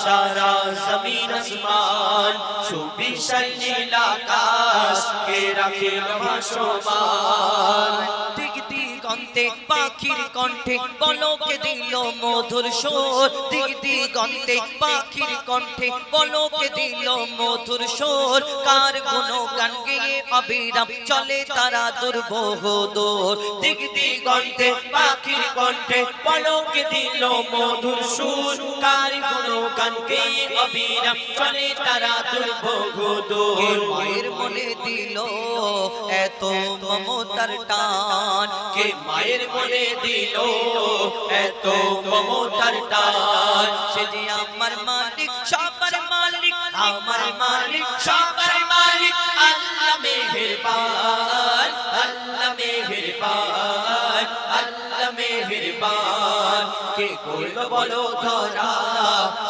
সারা জমিন আসমান, সুবিশাল নীল আকাশ কে রাখে ভাসমান। দিক দিগন্ত দিগন্তে পাখির কণ্ঠে পলকে দিল মধুর সুর দিক দিগন্তে পাখির কণ্ঠে পলকে দিল মধুর সুর কার গুণগান গেয়ে অবিরাম চলে তারা দুর্বহ দূর দিক দিগন্তে পাখির কণ্ঠে পলকে দিল মধুর সুর কার গুণগান গেয়ে অবিরাম চলে তারা দুর্ভোগ দূর মায়ের মনে দিল এত মমতার টান কে মায়ের মনে দিল এত মমতার টান সে যে আমার মালিক সবার মালিক আমার মালিক সবার মালিক আল্লাহ মেহেরবান আল্লাহ মেহেরবান আল্লাহ মেহেরবান কে করলো বলো ধরা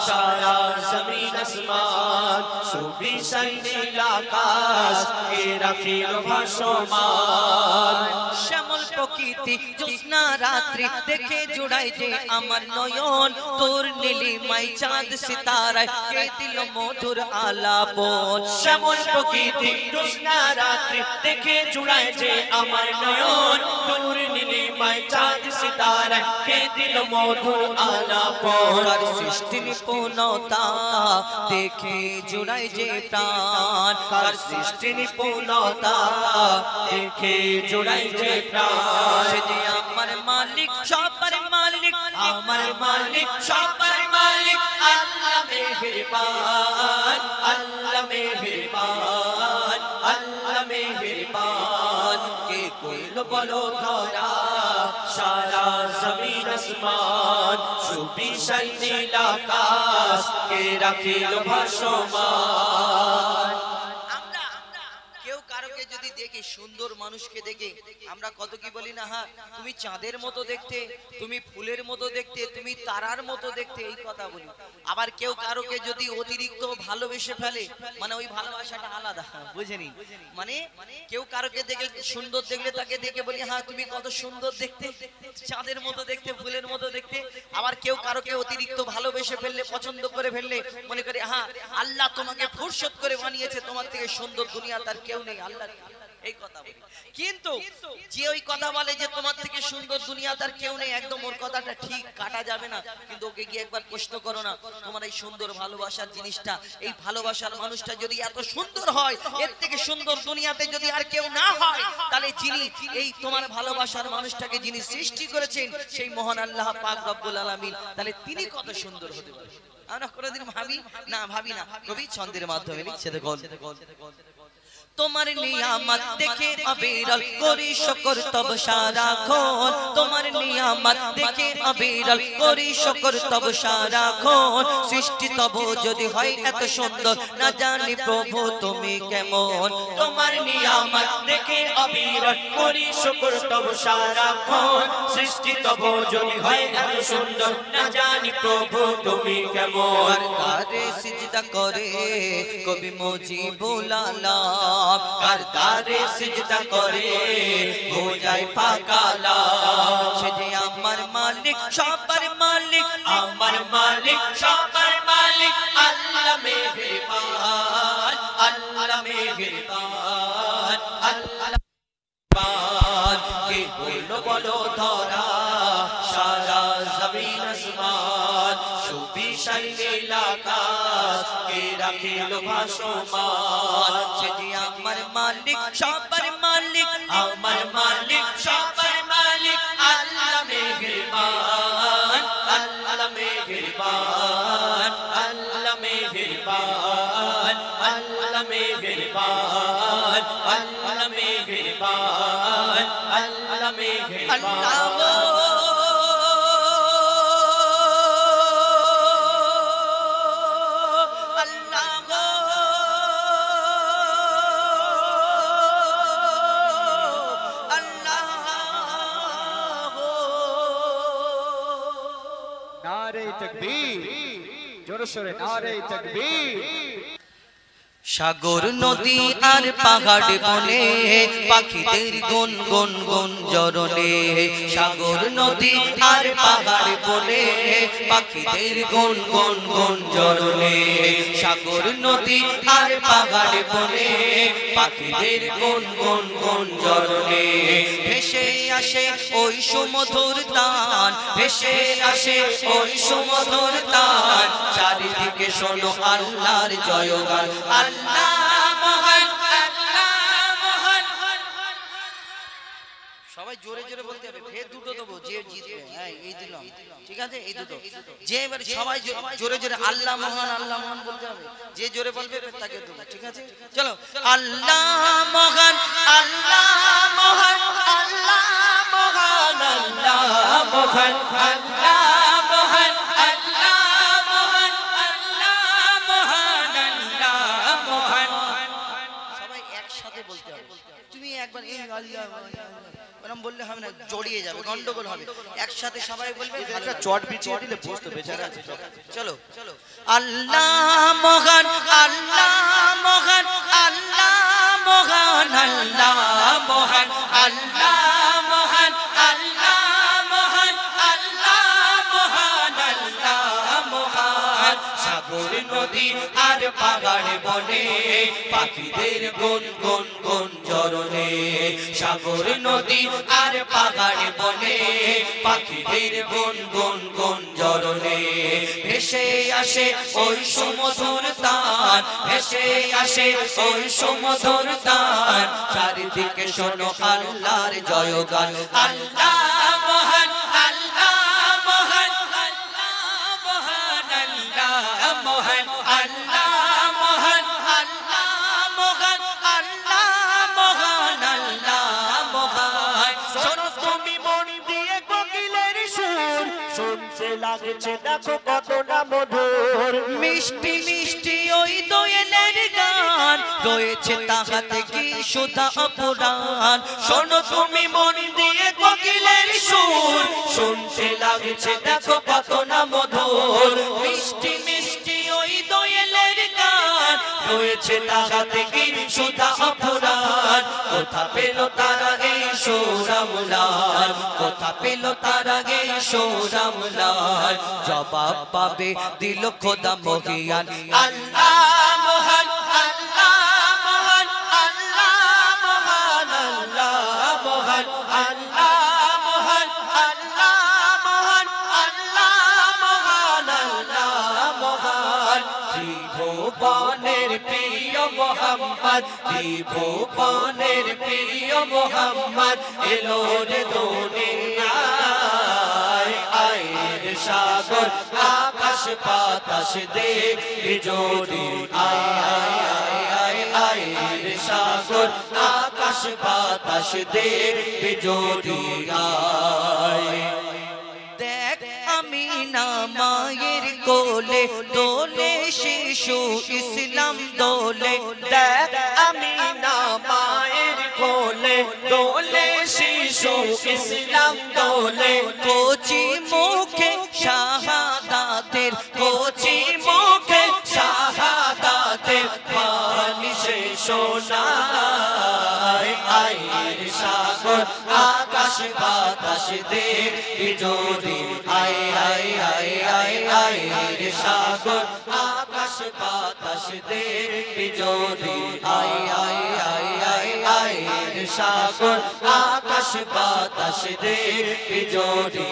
সারা জমিন আসমান সুবিশাল নীল আকাশ কে রাখিল ভাসমান শ্যামল প্রকৃতি জ্যোৎস্না রাত্রি দেখে জুড়াই যে আমার নয়ন তোর নীলিমাই চাঁদ সিতারায় কে দিল মধুর আলাপন শ্যামল প্রকৃতি জ্যোৎস্না রাত্রি দেখে জুড়ায় যে আমার নয়ন দূর নীলিমায় চাঁদ সিতারা কে দিল মধুর আলাপন কার সৃষ্টি নিপুণতা দেখে জুড়াই যে প্রাণ কার সৃষ্টি নিপুণতা দেখে জোড়াই যে প্রাণ সে যে আমার মালিক সবার মালিক আমার মালিক সবার মালিক আল্লাহ মেহেরবান আল্লাহ মেহেরবান আল্লাহ মেহেরবান কে কইল বলো ধরা সারা জমিন আসমান সুবিশাল নীল আকাশ কে রাখিল ভাসমান আমরা কেউ কারোকে যদি দেখি সুন্দর মানুষকে দেখে আমরা কত কি বলি না হ্যাঁ তুমি চাঁদের মতো দেখতে তুমি ফুলের মতো দেখতে তুমি তারার মতো দেখতে এই কথা বলি আবার কেউ কারোকে যদি অতিরিক্ত ভালোবেসে ফেলে মানে ওই ভালোবাসাটা আলাদা বুঝেনি মানে কেউ কারোকে দেখে সুন্দর দেখলে তাকে দেখে বলি হ্যাঁ তুমি কত সুন্দর দেখতে চাঁদের মতো দেখতে ফুলের মতো দেখতে আবার কেউ কারোকে অতিরিক্ত ভালোবেসে ফেললে পছন্দ করে ফেললে মনে করে হ্যাঁ আল্লাহ তোমাকে ফুরসত করে বানিয়েছে তোমার থেকে সুন্দর দুনিয়া তার কেউ নেই আল্লাহ এই কথা বলি কিন্তু যে ওই কথা বলে যে তোমার থেকে সুন্দর দুনিয়া তার কেউ নেই একদম ওর কথাটা ঠিক কাটা যাবে না কিন্তু ওকে গিয়ে একবার প্রশ্ন করো না তোমার এই সুন্দর ভালোবাসার জিনিসটা এই ভালোবাসার মানুষটা যদি এত সুন্দর হয় এর থেকে সুন্দর দুনিয়াতে যদি আর কেউ না হয় তাহলে যিনি এই তোমার ভালোবাসার মানুষটাকে যিনি সৃষ্টি করেছেন সেই মহান আল্লাহ পাক রব্বুল আলামিন তাহলে তিনি কত সুন্দর হতে পারে আমরা কোনোদিন ভাবি না কবি ছন্দের মাধ্যমে লিখছে দেখুন তোমার নিয়ামত দেখে অবিরল করি শুকর তব সারাক্ষণ তোমার নিয়ামত দেখে অবিরল করি শুকর তব সারাক্ষণ সৃষ্টি তব যদি হয় এত সুন্দর না জানি প্রভু তুমি কেমন তোমার নিয়ামত দেখে অবিরল করি শুকর তব সারাক্ষণ সৃষ্টি তব যদি হয় এত সুন্দর না জানি প্রভু তুমি কেমন তারে সিজদা করে কবি মুজিবুল আলাম কারদারে সিজদা করে হো যায় ফাকালা সে যে আমার মালিক সবার মালিক আমার মালিক সবার মালিক আল্লাহ মেহেরবান আল্লাহ মেহেরবান আল্লাহ মেহেরবান কে বলল বলো ধরা সারা জমিন আসমান সুবিশাল নীল আকাশ কে রাখিল ভাসমান সে যে আমার মালিক সবার মালিক আমার মালিক সবার মালিক আল্লাহ মেহেরবান আল্লাহ মেহেরবান আল্লাহ মেহেরবান আল্লাহ মেহেরবান আল্লাহ মেহেরবান আল্লাহ মেহেরবান নারে তাকবীর জোরে সোরে নারে তাকবীর সাগর নদী আর পাহাড় বনে পাখিদের গুন গুন গুন জরনে সাগর নদী আর পাহাড় বনে পাখিদের গুন গুন গুন জরনে সাগর নদী আর পাহাড় বনে পাখিদের গুন গুন গুন জরনে ভেসে আসে ওই সুমধুর তান ভেসে আসে ওই সুমধুর তান চারিদিকে শোনো আল্লাহর জয়গান আল্লাহ মহান সবাই জোরে জোরে বলতে হবে ফের দুটো দেবো যে জিতবে হ্যাঁ এই দিলাম ঠিক আছে এই দুটো যে এবার সবাই জোরে জোরে আল্লাহ মহান বলতে হবে যে জোরে বলবে তাকে দেবো ঠিক আছে চলো আল্লাহ মহান আল্লাহ মহান আল্লাহ মহান আল্লাহ মহান আল্লাহ মহান আল্লাহ মহান আল্লাহ মহান আল্লাহ মহান সবাই একসাথে বলতে হবে তুমি একবার এই আল্লাহ এরকম বললে হবে না জড়িয়ে যাবে গন্ডগোল হবে একসাথে সবাই বলবে একটা চট বিছিয়ে দিলে বসতো বেচারা আছে সব। চলো আল্লাহ মহান আল্লাহ মহান আল্লাহ মহান আল্লাহ মহান আল্লাহ মহান আল্লাহ মহান আল্লাহ মহান আল্লাহ মহান সাগর নদী আর পাহাড় বনে পাখিদের গুন গুন গুন জরনে সাগর নদী আর পাহাড় বনে পাখিদের গুন গুন গুন জরনে ভেসে আসে ওই সুমধুর তান ভেসে আসে ওই সুমধুর তান চারিদিকে শোনো আল্লাহর জয়গান আল্লাহ মহান আল্লাহ মহান আল্লাহ মহান আল্লাহ মহান আল্লাহ মহান আল্লাহ মহান আল্লাহ মহান আল্লাহ মহান শোনো তুমি মন দিয়ে কোকিলের সুর শুনতে লাগছে দেখো কতটা মধুর মিষ্টি মিষ্টি ওই দোয়েলের গান রয়েছে তাহাতে কি সুধা অপরাণ শোনো তুমি মন দিয়ে কোকিলের সুর শুনতে লাগছে দেখো কত না মধুর মিষ্টি মিষ্টি ওই দোয়েলের গান রয়েছে তাহাতে কি সুধা অপরাণ কোথা পেল তারা এই সোরামলাল কোথা পেল তারা এই সোরামলাল জবাব পাবে দিল খোদা মহিয়ান আল্লাহ মহান আল্লাহ মহান আল্লাহ মহান আল্লাহ মহান আল্লাহ মহান আল্লাহ মহান আল্লাহ মহান আল্লাহ মহান ত্রিভুবনের প্রিয় মোহাম্মদ ত্রিভুবনের প্রিয় মোহাম্মদ এলো রে দুনিয়ায় আয়ের সাগর আকাশ বাতাস দেখবি যদি আয়ের সাগর আকাশ বাতাস দেখবি যদি দেখ আমি না মায়ের কোলে দোলে শিশু ইসলাম দোলে দেখ আমি না মায়ের কোলে দোলে শিশু ইসলাম দোলে কোচি মুখে শাহাদাতের কোচি মুখে শাহাদাতের পানি সে সোনায় আয়ের সাগর আকাশ বাতাস দেখবি যদি আয়ের সাগর আকাশ বাতাস দেখবি যদি আয়ের সাগর আকাশ বাতাস দেখবি যদি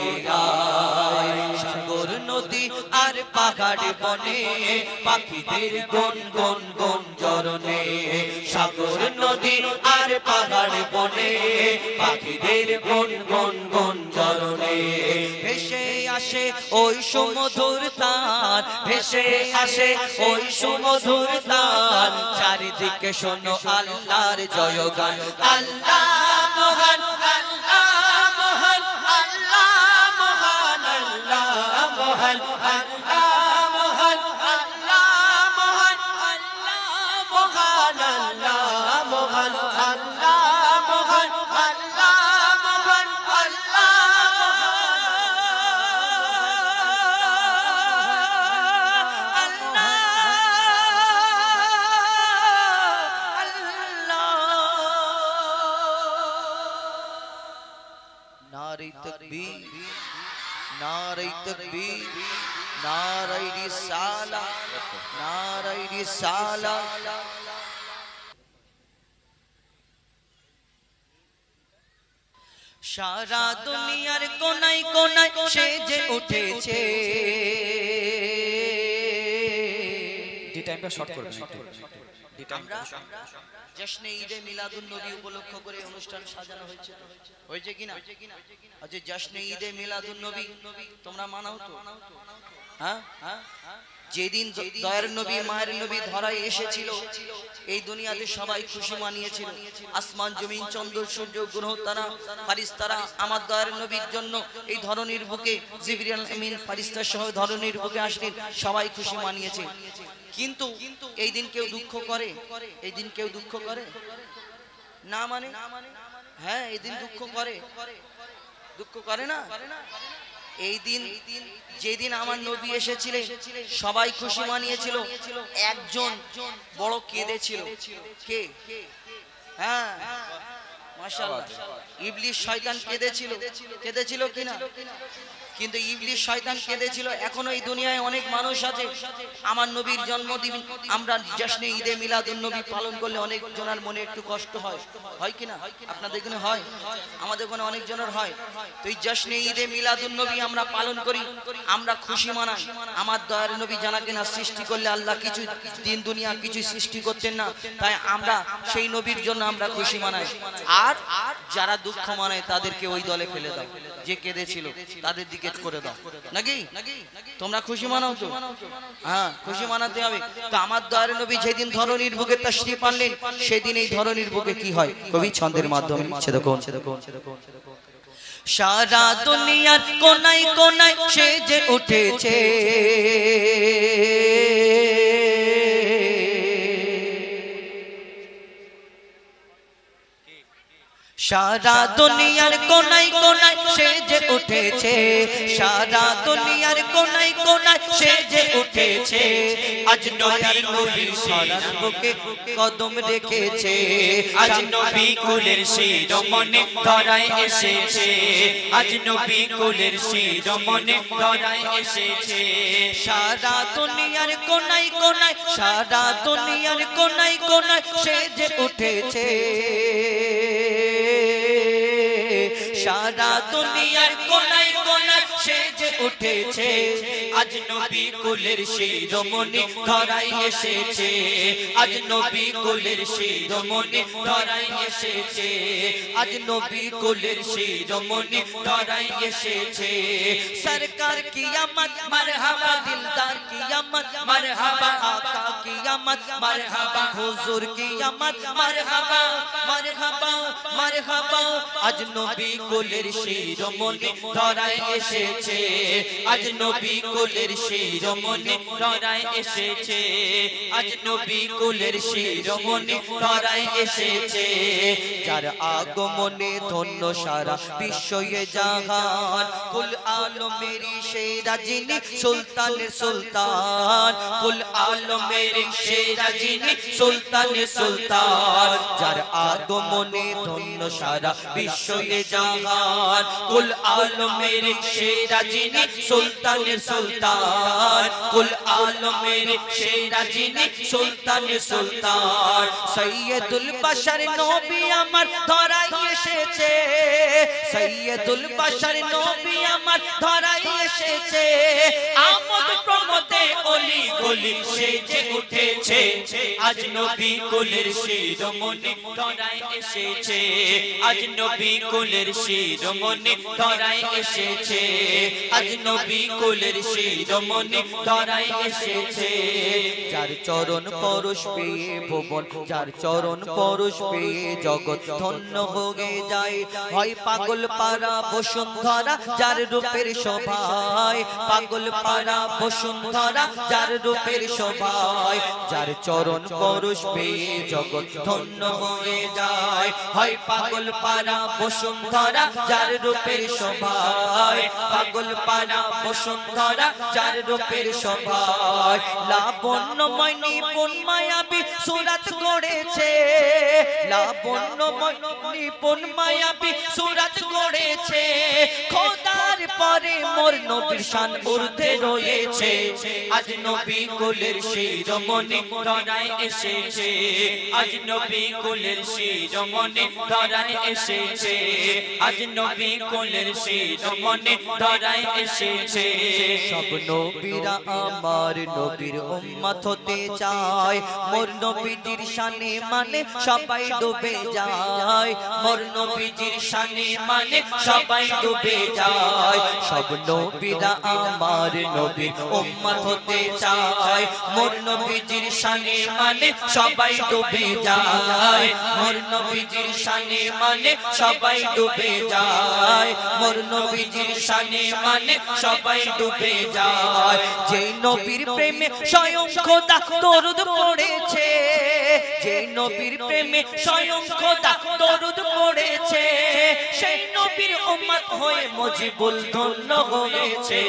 সাগর নদী আর পাহাড় বনে পাখিদের গুন গুন গুন জরনে সাগর নদী আর পাহাড় বনে পাখিদের গুন গুন গুন জরনে ভেসে আসে ওই সুমধুর তান ভেসে আসে ওই সুমধুর তান চারিদিকে শোনো আল্লাহর জয়গান আল্লাহ মহান আল্লাহ মহান আল্লাহ মহান আল্লাহ মহান আল্লাহ মহান আল্লাহ মহান আল্লাহ মহান আল্লাহ মহান আল্লাহ মহান আল্লাহ মহান আল্লাহ নারে তাকবীর, নারে তাকবীর, নারে রিসালাত, নারে রিসালাত। সারা দুনিয়ার কোনায় কোনায় সেজে উঠেছে। ডি টাইমটা শর্ট করবেন একটু। আমরা জশ্নে ঈদে মিলাদুন নবী উপলক্ষ করে অনুষ্ঠান সাজানো হয়েছে, হয়েছে কিনা? আচ্ছা, জশ্নে ঈদে মিলাদুন নবী তোমরা মানাও তো? হ্যাঁ, যেদিন দয়ার নবী মায়ের নবী ধরায় এসেছিল, এই দুনিয়াতে সবাই খুশি মানিয়েছিল। আসমান জমিন চন্দ্র সূর্য গ্রহ তারা ফারিস্তারা আমার দয়ার নবীর জন্য এই ধরনীর বুকে জিবরিল আমিন ফারিস্তা সহ ধরনীর বুকে আসলেন, সবাই খুশি মানিয়েছে। কিন্তু এই দিন কেউ দুঃখ করে? এই দিন কেউ দুঃখ করে না? মানে হ্যাঁ, এই দিন দুঃখ করে, দুঃখ করে না? এই দিন, যেদিন আমার নবী এসেছিলেন সবাই খুশি মানিয়েছিল, একজন বড় কেঁদেছিল। কে? হ্যাঁ, মাশাআল্লাহ, ইবলিস শয়তান কেঁদেছিল। কেঁদেছিল কিনা? কিন্তু ইবলিস শয়তান কেঁদেছিল। এখনো এই দুনিয়ায় অনেক মানুষ আছে, আমার নবীর জন্মদিন আমরা জশ্নে ঈদে মিলাদুন নবী পালন করলে অনেক জনের মনে একটু কষ্ট হয়, হয় কিনা? আপনাদের এখানে হয়, আমাদের ওখানে অনেক জনের হয়। তো এই জশ্নে ঈদে মিলাদুন নবী আমরা পালন করি, আমরা খুশি মানাই। আমার দয়ার নবী জানা কিনা সৃষ্টি করলে আল্লাহ কিছু দিন দুনিয়া কিছু সৃষ্টি করতেন না, তাই আমরা সেই নবীর জন্য আমরা খুশি মানাই। আর যারা দুঃখ মানায় তাদেরকে ওই দলে ফেলে দাও, যে কেঁদেছিল তাদের দিকে করে দাও, নাকি? তোমরা খুশি মানাও তো? হ্যাঁ, খুশি মানাতে হবে। তো আমার দয়ার নবী যেদিন ধরনীর বুকে তাশরীফ আনলেন, সেদিন এই ধরনীর বুকে কি হয় কবি ছন্দের মাধ্যমে লিখছে, দেখুন। সারা দুনিয়ার কোনায় কোনায় সেজে উঠেছে, সারা দুনিয়ার কোনায় কোনায় সেজে উঠেছে, সারা দুনিয়ার কোনায় কোনায় সেজে উঠেছে। আজ নবী কুলের বুকে কদম রেখেছে, আজ নবী কুলের শিরোমণি ধরায় এসেছে, আজ নবী কুলের শিরোমণি ধরায় এসেছে। সারা দুনিয়ার কোনায় কোনায়, সারা দুনিয়ার কোনায় কোনায় সেজে উঠেছে, সারা দুনিয়ার কোনায় কোনায় সেজে উঠেছে। আজ নবী কুলের শিরোমণি ধরায় এসেছে, আজ নবী কুলের শিরোমণি ধরায় এসেছে, আজ নবী কুলের শিরোমণি ধরায় এসেছে। সরকার কিয়ামত মারহাবা, দিলদার কিয়ামত মারহাবা, আকা কিয়ামত মারহাবা, হুজুর কিয়ামত মারহাবা, মারহাবা, মারহাবা। আজ নবী কুলের শিরোমণি ধরায় এসেছে, আজ নবী কুলের শিরোমণি ধরায় এসেছে, আজ নবী কুলের শিরোমণি ধরায় এসেছে। যার আগমনে ধন্য সারা বিশ্বয়ে জাহান, কুল আলমেরি সেরা যিনি সুলতানে সুলতান, কুল আলমের সেরা যিনি সুলতানে সুলতান। যার আগমনে ধন্য সারা বিশ্বয়ে জাহান, কুল আলমের সেরা যিনি সুলতানে সুলতান, কুল আলমের সেরা যিনি সুলতানে সুলতান। সৈয়দুল বাশার নবী আমার ধরায় এসেছে, সৈয়দুল বাশার নবী আমার ধরায় এসেছে। আমোদ প্রমোদে অলি গলি সেজে উঠেছে, আজ নবী কুলের শিরোমণি ধরায় এসেছে, আজ নবী কুলের শিরোমণি ধরায় এসেছে, আজ নবী কুলের শিরোমণি ধরায় এসেছে। যার চরণ পরশ পেয়ে ভুবন, যার চরণ পরশ পেয়ে জগৎ ধন্য হয়ে যায়। হয় পাগল পারা বসুন্ধরা যার রূপের শোভায়, পাগল পারা বসুন্ধরা যার রূপের শোভায়। যার চরণ পরশ পেয়ে জগৎ ধন্য হয়ে যায়। হয় পাগল পারা বসুন্ধরা যার রূপের শোভায়, পাগল পারা বসুন্ধরা যার রূপের শোভায়। লাবণ্যময় নিপুণ মায়াবী সুরাত গড়েছে, লাবণ্যময় নিপুণ মায়াবী সুরাত গড়েছে। খোদার পরে মোর নবীর শান ঊর্ধ্বে রয়েছে আজ নবী কুলের শিরোমণি ধরায় এসেছে আজ নবী কুলের শিরোমণি ধরায় এসেছে আজ নবী কুলের শিরোমণি ধরায় এসেছে সব নবীরা আমার নবীর উম্মত হতে চায় মোর নবীজির শানে মানে সবাই ডুবে যায় মোর নবীজির শানে মানে সবাই ডুবে যায় সব নবীরা আমার নবীর উম্মত হতে চায় মোর নবীজির শানে মানে সবাই ডুবে যায় মোর নবীজির শানে মানে সবাই ডুবে যায় মোর নবীজির শানে মানে সবাই ডুবে যায় যে নবীর প্রেমে স্বয়ং খোদা দরুদ পড়েছে যে নবীর প্রেমে স্বয়ং খোদা দরুদ পড়েছে সেই নবীর উম্মত হয়ে মুজিবুল ধন্য হয়েছে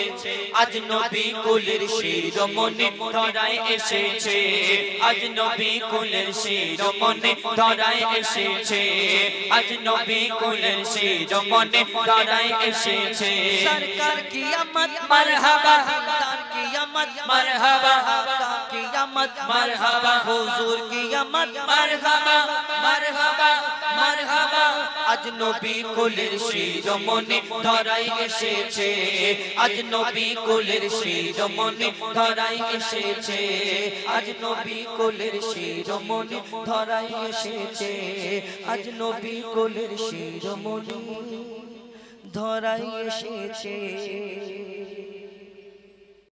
আজ নবী কুলের শিরোমণি ধরায় এসেছে আজ নবী কুলের শিরোমণি ধরায় এসেছে আজ নবী কুলের শিরোমণি ধরায় এসেছে সরকার কিয়ামত মারহাবা সরকার কিয়ামত মারহাবা কিয়ামত মারহাবা হুজুর কিয়ামত মারহাবা মারহাবা মারহাবা আজ নবী কুলের শিরোমণি ধরায় এসেছে আজ নবী কুলের শিরোমণি ধরায় এসেছে আজ নবী কুলের শিরোমণি ধরায় এসেছে আজ নবী কোলের শিরোমণি ধরাই এসেছে